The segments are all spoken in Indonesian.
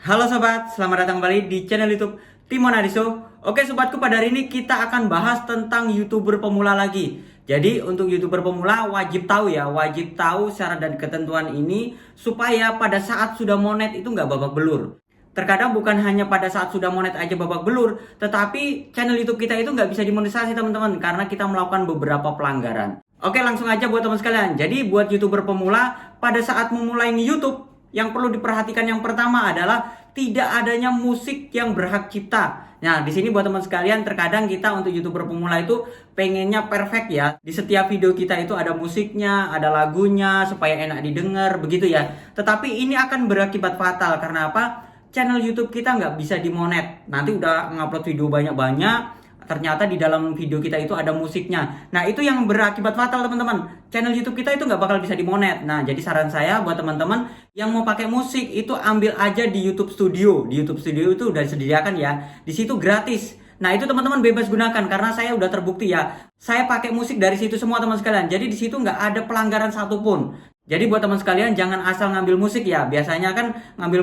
Halo sobat, selamat datang kembali di channel YouTube Timon Adiso. Oke sobatku, pada hari ini kita akan bahas tentang YouTuber pemula lagi. Jadi untuk YouTuber pemula wajib tahu syarat dan ketentuan ini supaya pada saat sudah monet itu nggak babak belur. Terkadang bukan hanya pada saat sudah monet aja babak belur, tetapi channel YouTube kita itu nggak bisa dimonetisasi teman-teman karena kita melakukan beberapa pelanggaran. Oke, langsung aja buat teman sekalian. Jadi buat YouTuber pemula pada saat memulai YouTube, yang perlu diperhatikan yang pertama adalah tidak adanya musik yang berhak cipta. Nah, di sini buat teman sekalian, terkadang kita untuk YouTuber pemula itu pengennya perfect ya. Di setiap video kita itu ada musiknya, ada lagunya supaya enak didengar, begitu ya. Tetapi ini akan berakibat fatal karena apa? Channel YouTube kita nggak bisa dimonet. Nanti udah ngupload video banyak-banyak, ternyata di dalam video kita itu ada musiknya. Nah, itu yang berakibat fatal teman-teman. Channel YouTube kita itu nggak bakal bisa dimonet. Nah, jadi saran saya buat teman-teman yang mau pakai musik itu ambil aja di YouTube Studio. Di YouTube Studio itu udah disediakan ya. Di situ gratis. Nah, itu teman-teman bebas gunakan karena saya udah terbukti ya. Saya pakai musik dari situ semua teman sekalian. Jadi di situ nggak ada pelanggaran satupun. Jadi buat teman sekalian jangan asal ngambil musik ya. Biasanya kan ngambil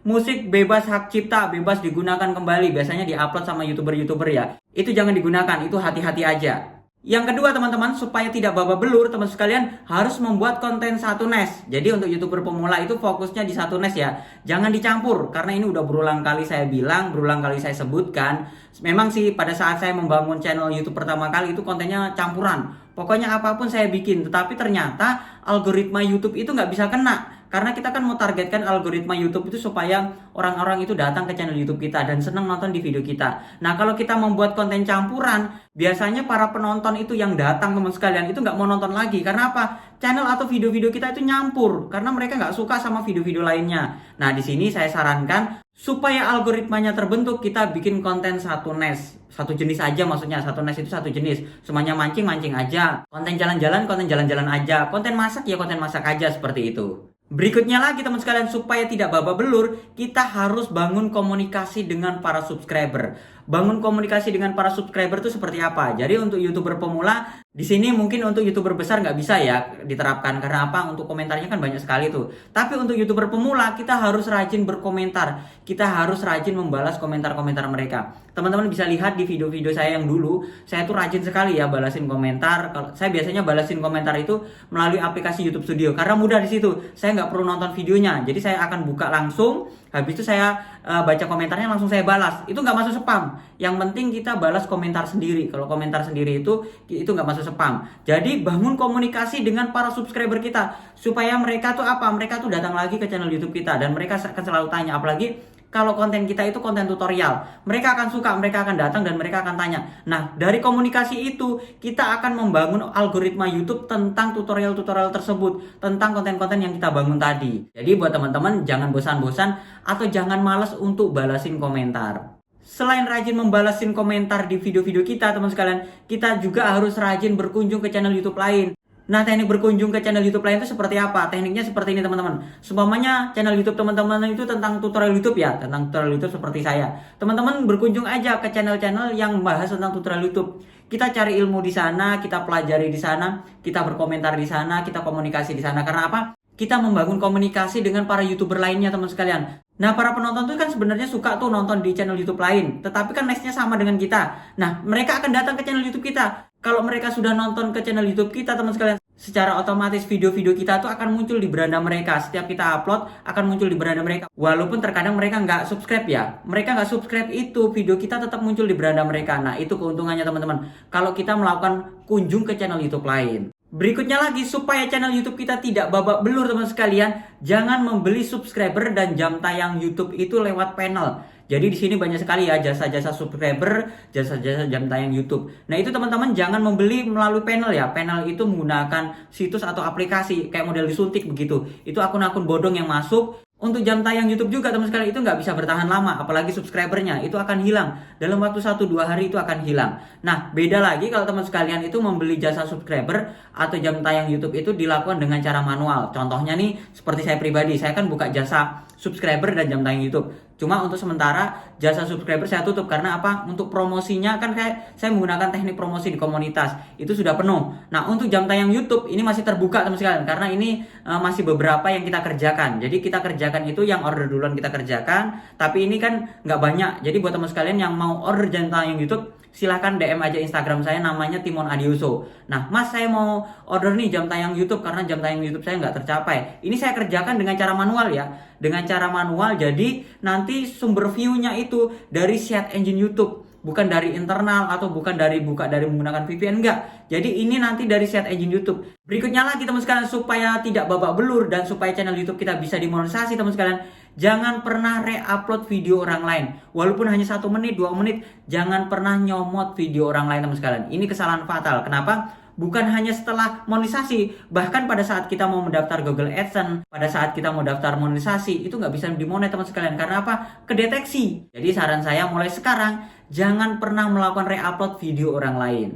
musik bebas hak cipta, bebas digunakan kembali. Biasanya diupload sama YouTuber-YouTuber ya. Itu jangan digunakan, itu hati-hati aja. Yang kedua teman-teman, supaya tidak babak belur, teman sekalian harus membuat konten satu nes. Jadi untuk YouTuber pemula itu fokusnya di satu nes ya. Jangan dicampur, karena ini udah berulang kali saya bilang, berulang kali saya sebutkan. Memang sih pada saat saya membangun channel YouTube pertama kali itu kontennya campuran. Pokoknya apapun saya bikin, tetapi ternyata algoritma YouTube itu nggak bisa kena. Karena kita kan mau targetkan algoritma YouTube itu supaya orang-orang itu datang ke channel YouTube kita dan senang nonton di video kita. Nah, kalau kita membuat konten campuran, biasanya para penonton itu yang datang teman sekalian itu nggak mau nonton lagi. Karena apa? Channel atau video-video kita itu nyampur. Karena mereka nggak suka sama video-video lainnya. Nah, di sini saya sarankan supaya algoritmanya terbentuk, kita bikin konten satu nes. Satu jenis aja maksudnya, satu nes itu satu jenis. Semuanya mancing-mancing aja. Konten jalan-jalan aja. Konten masak ya konten masak aja, seperti itu. Berikutnya lagi teman sekalian, supaya tidak babak belur, kita harus bangun komunikasi dengan para subscriber. Bangun komunikasi dengan para subscriber itu seperti apa? Jadi untuk YouTuber pemula, di sini mungkin untuk YouTuber besar nggak bisa ya diterapkan. Karena apa? Untuk komentarnya kan banyak sekali tuh. Tapi untuk YouTuber pemula, kita harus rajin berkomentar. Kita harus rajin membalas komentar-komentar mereka. Teman-teman bisa lihat di video-video saya yang dulu, saya tuh rajin sekali ya balasin komentar. Saya biasanya balasin komentar itu melalui aplikasi YouTube Studio. Karena mudah di situ. Saya nggak perlu nonton videonya. Jadi saya akan buka langsung. Habis itu saya baca komentarnya langsung saya balas. Itu nggak masuk spam. Yang penting kita balas komentar sendiri. Kalau komentar sendiri itu nggak masuk spam. Jadi bangun komunikasi dengan para subscriber kita supaya mereka tuh apa? Mereka tuh datang lagi ke channel YouTube kita dan mereka akan selalu tanya. Apalagi kalau konten kita itu konten tutorial, mereka akan suka, mereka akan datang dan mereka akan tanya. Nah, dari komunikasi itu kita akan membangun algoritma YouTube tentang tutorial-tutorial tersebut, tentang konten-konten yang kita bangun tadi. Jadi buat teman-teman jangan bosan-bosan atau jangan malas untuk balasin komentar. Selain rajin membalasin komentar di video-video kita, teman sekalian, kita juga harus rajin berkunjung ke channel YouTube lain. Nah, teknik berkunjung ke channel YouTube lain itu seperti apa? Tekniknya seperti ini, teman-teman. Seumpamanya channel YouTube teman-teman itu tentang tutorial YouTube ya, tentang tutorial YouTube seperti saya. Teman-teman berkunjung aja ke channel-channel yang membahas tentang tutorial YouTube. Kita cari ilmu di sana, kita pelajari di sana, kita berkomentar di sana, kita komunikasi di sana. Karena apa? Kita membangun komunikasi dengan para YouTuber lainnya, teman sekalian. Nah, para penonton tuh kan sebenarnya suka tuh nonton di channel YouTube lain, tetapi kan nextnya sama dengan kita. Nah, mereka akan datang ke channel YouTube kita. Kalau mereka sudah nonton ke channel YouTube kita, teman sekalian, secara otomatis video-video kita tuh akan muncul di beranda mereka. Setiap kita upload akan muncul di beranda mereka. Walaupun terkadang mereka nggak subscribe ya. Mereka nggak subscribe itu, video kita tetap muncul di beranda mereka. Nah, itu keuntungannya teman-teman. Kalau kita melakukan kunjung ke channel YouTube lain. Berikutnya lagi, supaya channel YouTube kita tidak babak belur teman sekalian, jangan membeli subscriber dan jam tayang YouTube itu lewat panel. Jadi di sini banyak sekali ya jasa-jasa subscriber, jasa-jasa jam tayang YouTube. Nah, itu teman-teman jangan membeli melalui panel ya. Panel itu menggunakan situs atau aplikasi kayak model disuntik begitu. Itu akun-akun bodong yang masuk. Untuk jam tayang YouTube juga teman sekalian itu nggak bisa bertahan lama, apalagi subscribernya itu akan hilang dalam waktu 1-2 hari, itu akan hilang. Nah, beda lagi kalau teman sekalian itu membeli jasa subscriber atau jam tayang YouTube itu dilakukan dengan cara manual. Contohnya nih seperti saya pribadi, saya kan buka jasa subscriber dan jam tayang YouTube. Cuma untuk sementara jasa subscriber saya tutup karena apa? Untuk promosinya kan saya menggunakan teknik promosi di komunitas itu sudah penuh. Nah untuk jam tayang YouTube ini masih terbuka teman sekalian karena ini masih beberapa yang kita kerjakan. Jadi kita kerjakan itu yang order duluan kita kerjakan, tapi ini kan nggak banyak. Jadi buat teman sekalian yang mau order jam tayang YouTube silahkan DM aja Instagram saya namanya Timon Adioso. Nah mas saya mau order nih jam tayang YouTube karena jam tayang YouTube saya nggak tercapai. Ini saya kerjakan dengan cara manual ya. Dengan cara manual jadi nanti sumber view-nya itu dari search engine YouTube. Bukan dari internal atau bukan dari buka dari menggunakan VPN, enggak. Jadi ini nanti dari search engine YouTube. Berikutnya lagi teman sekalian supaya tidak babak belur dan supaya channel YouTube kita bisa dimonetisasi teman sekalian. Jangan pernah re-upload video orang lain. Walaupun hanya 1 menit, 2 menit, jangan pernah nyomot video orang lain teman sekalian. Ini kesalahan fatal. Kenapa? Bukan hanya setelah monetisasi, bahkan pada saat kita mau mendaftar Google AdSense, pada saat kita mau daftar monetisasi, itu nggak bisa dimonet teman sekalian. Karena apa? Kedeteksi. Jadi saran saya mulai sekarang, jangan pernah melakukan re-upload video orang lain.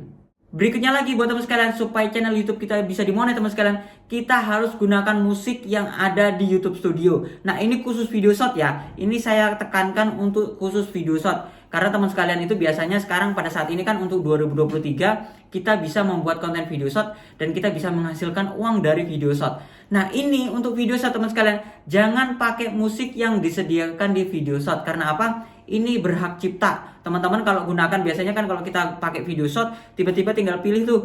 Berikutnya lagi buat teman sekalian, supaya channel YouTube kita bisa dimonet teman sekalian, kita harus gunakan musik yang ada di YouTube Studio. Nah ini khusus video shot ya, ini saya tekankan untuk khusus video shot. Karena teman sekalian itu biasanya sekarang pada saat ini kan untuk 2023 kita bisa membuat konten video shot dan kita bisa menghasilkan uang dari video shot. Nah ini untuk video shot teman sekalian, jangan pakai musik yang disediakan di video shot. Karena apa? Ini berhak cipta. Teman-teman kalau gunakan biasanya kan kalau kita pakai video shot tiba-tiba tinggal pilih tuh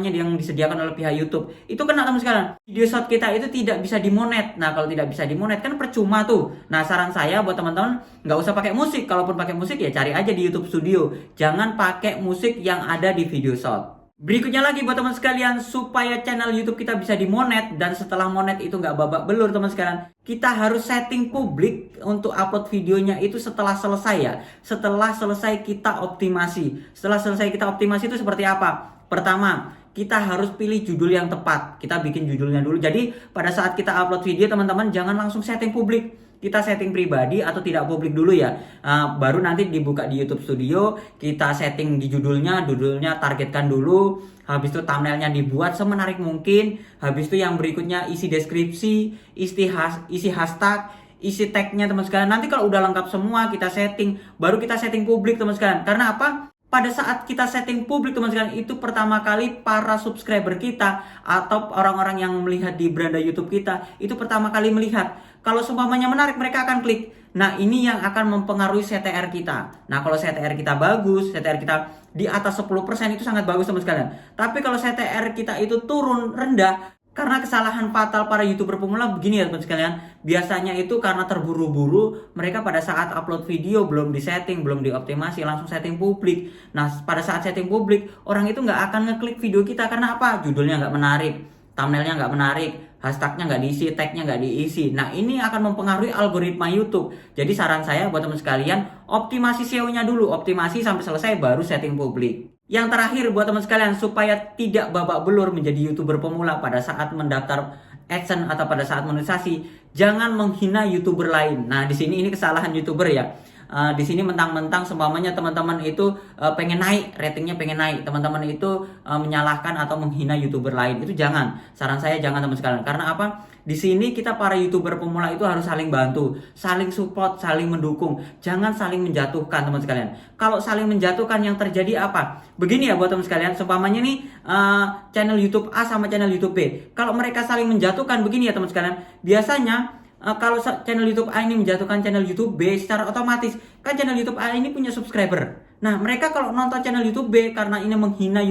yang disediakan oleh pihak YouTube. Itu kena teman sekalian. Video shot kita itu tidak bisa dimonet. Nah kalau tidak bisa dimonet kan percuma tuh. Nah saran saya buat teman-teman nggak usah pakai musik. Kalaupun pakai musik ya cari aja di YouTube Studio. Jangan pakai musik yang ada di video shot. Berikutnya lagi buat teman sekalian, supaya channel YouTube kita bisa dimonet dan setelah monet itu nggak babak belur teman sekalian, kita harus setting publik untuk upload videonya itu setelah selesai ya. Setelah selesai kita optimasi. Setelah selesai kita optimasi itu seperti apa? Pertama, kita harus pilih judul yang tepat. Kita bikin judulnya dulu. Jadi pada saat kita upload video teman-teman jangan langsung setting publik. Kita setting pribadi atau tidak publik dulu ya. Baru nanti dibuka di YouTube Studio, kita setting di judulnya targetkan dulu. Habis itu thumbnailnya dibuat semenarik mungkin. Habis itu yang berikutnya isi deskripsi, isi hashtag, isi tagnya teman sekalian. Nanti kalau udah lengkap semua kita setting, baru kita setting publik teman sekalian. Karena apa? Pada saat kita setting publik teman sekalian, itu pertama kali para subscriber kita atau orang-orang yang melihat di beranda YouTube kita itu pertama kali melihat. Kalau seumpamanya menarik mereka akan klik. Nah ini yang akan mempengaruhi CTR kita. Nah kalau CTR kita bagus, CTR kita di atas 10% itu sangat bagus teman sekalian. Tapi kalau CTR kita itu turun rendah, karena kesalahan fatal para YouTuber pemula begini ya teman sekalian. Biasanya itu karena terburu-buru, mereka pada saat upload video belum disetting, belum dioptimasi, langsung setting publik. Nah pada saat setting publik, orang itu nggak akan ngeklik video kita. Karena apa? Judulnya nggak menarik, thumbnailnya nggak menarik, hashtagnya nggak diisi, tagnya nggak diisi. Nah ini akan mempengaruhi algoritma YouTube. Jadi saran saya buat teman sekalian, optimasi SEO-nya dulu, optimasi sampai selesai baru setting publik. Yang terakhir buat teman sekalian, supaya tidak babak belur menjadi YouTuber pemula pada saat mendaftar AdSense atau pada saat monetisasi, jangan menghina YouTuber lain. Nah di sini ini kesalahan YouTuber ya. Di sini mentang-mentang seumpamanya teman-teman itu pengen naik, ratingnya pengen naik, teman-teman itu menyalahkan atau menghina YouTuber lain. Itu jangan. Saran saya jangan teman sekalian. Karena apa? Di sini kita para YouTuber pemula itu harus saling bantu, saling support, saling mendukung. Jangan saling menjatuhkan teman sekalian. Kalau saling menjatuhkan yang terjadi apa? Begini ya buat teman sekalian, seumpamanya nih channel YouTube A sama channel YouTube B. Kalau mereka saling menjatuhkan begini ya teman sekalian, biasanya kalau channel YouTube A ini menjatuhkan channel YouTube B, secara otomatis kan channel YouTube A ini punya subscriber. Nah mereka kalau nonton channel YouTube B karena ini menghina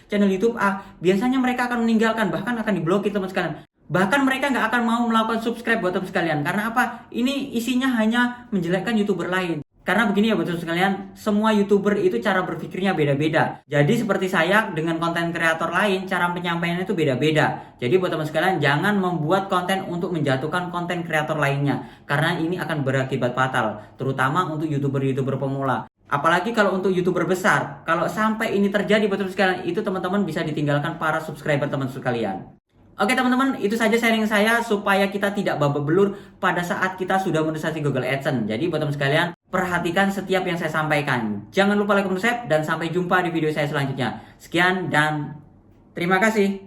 channel YouTube A, biasanya mereka akan meninggalkan, bahkan akan diblokir teman sekalian. Bahkan mereka nggak akan mau melakukan subscribe buat teman sekalian. Karena apa? Ini isinya hanya menjelekkan YouTuber lain. Karena begini ya buat teman sekalian, semua YouTuber itu cara berpikirnya beda-beda. Jadi seperti saya dengan konten kreator lain, cara penyampaiannya itu beda-beda. Jadi buat teman sekalian, jangan membuat konten untuk menjatuhkan konten kreator lainnya. Karena ini akan berakibat fatal, terutama untuk YouTuber-YouTuber pemula. Apalagi kalau untuk YouTuber besar. Kalau sampai ini terjadi buat teman sekalian, itu teman-teman bisa ditinggalkan para subscriber teman sekalian. Oke teman-teman, itu saja sharing saya supaya kita tidak babak belur pada saat kita sudah monetisasi Google AdSense. Jadi buat teman sekalian, perhatikan setiap yang saya sampaikan. Jangan lupa like, comment, subscribe, dan sampai jumpa di video saya selanjutnya. Sekian dan terima kasih.